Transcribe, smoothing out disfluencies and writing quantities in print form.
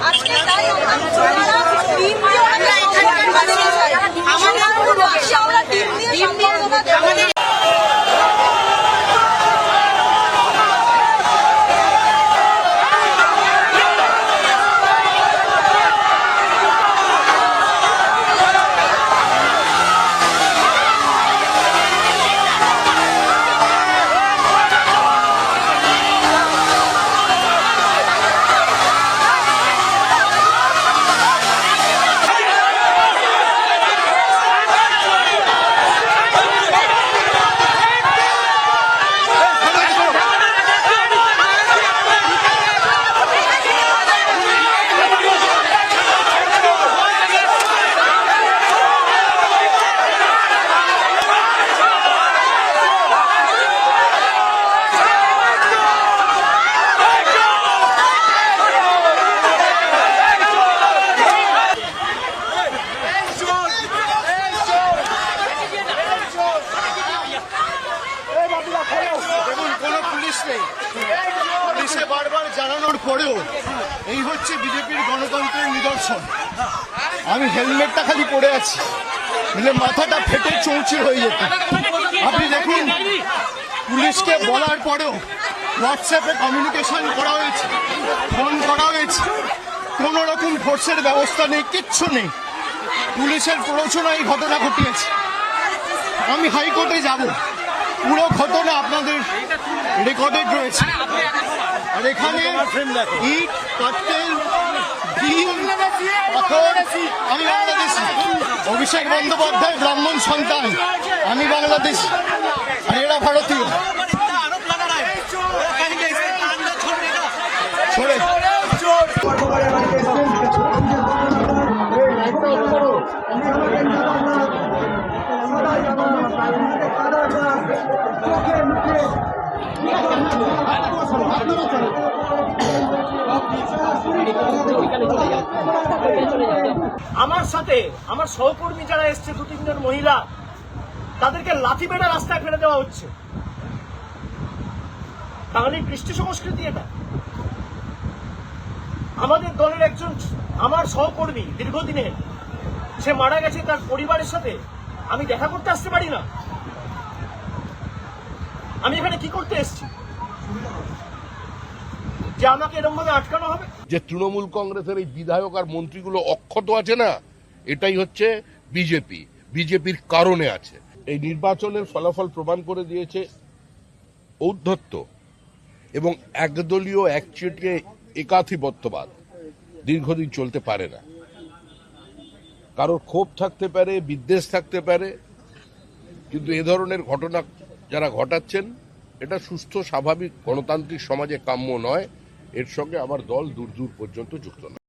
আজকে তাই আমরা টিম দিয়ে পুলিশে বারবার জানানোর পরেও এই হচ্ছে বিজেপির গণতন্ত্রের নিদর্শন। আমি হেলমেটটা খালি পরে আছি, মানে মাথাটা ফেটে চৌচির হয়ে যেত। আপনি দেখুন, পুলিশকে বলার পরেও হোয়াটসঅ্যাপে কমিউনিকেশন করা হয়েছে, ফোন করা হয়েছে, কোনো রকম ফোর্সের ব্যবস্থা নেই, কিচ্ছু নেই। পুলিশের প্ররোচনায় এই ঘটনা ঘটিয়েছে। আমি হাইকোর্টে যাব, পুরো ঘটনা আপনাদের রেকর্ডেড রয়েছে। আর এখানে ইট, পাটকেল, ডিম, পাথর। আমি বাংলাদেশি, অভিষেক বন্দ্যোপাধ্যায় ব্রাহ্মণ সন্তান, আমি বাংলাদেশি, আর এরা ভারতীয়। ছড়ে আমার সাথে আমার সহকর্মী যারা এসছে, 2-3 জন মহিলা, তাদেরকে লাথি মেরে রাস্তায় ফেলে দেওয়া হচ্ছে। তাহলে কৃষ্টি সংস্কৃতি এটা? আমাদের দলের একজন আমার সহকর্মী দীর্ঘদিনের, সে মারা গেছে, তার পরিবারের সাথে আমি দেখা করতে আসতে পারি না? আমি এখানে কি করতে এসেছি যে আমাকে এরকম ভাবে আটকানো হবে? যে তৃণমূল কংগ্রেসের এই বিধায়ক আর মন্ত্রীগুলো অক্ষত আছে না, এটাই হচ্ছে বিজেপির কারণে আছে। এই নির্বাচনের ফলাফল প্রমাণ করে দিয়েছে ঔদ্ধত্য এবং একদলীয় একচেটিয়া একাধিপত্যবাদ দীর্ঘদিন চলতে পারে না। কারোর ক্ষোভ থাকতে পারে, বিদ্বেষ থাকতে পারে, কিন্তু এ ধরনের ঘটনা যারা ঘটাচ্ছেন, এটা সুস্থ স্বাভাবিক গণতান্ত্রিক সমাজে কাম্য নয়। এর সঙ্গে আমার দল দূর দূর পর্যন্ত যুক্ত নয়।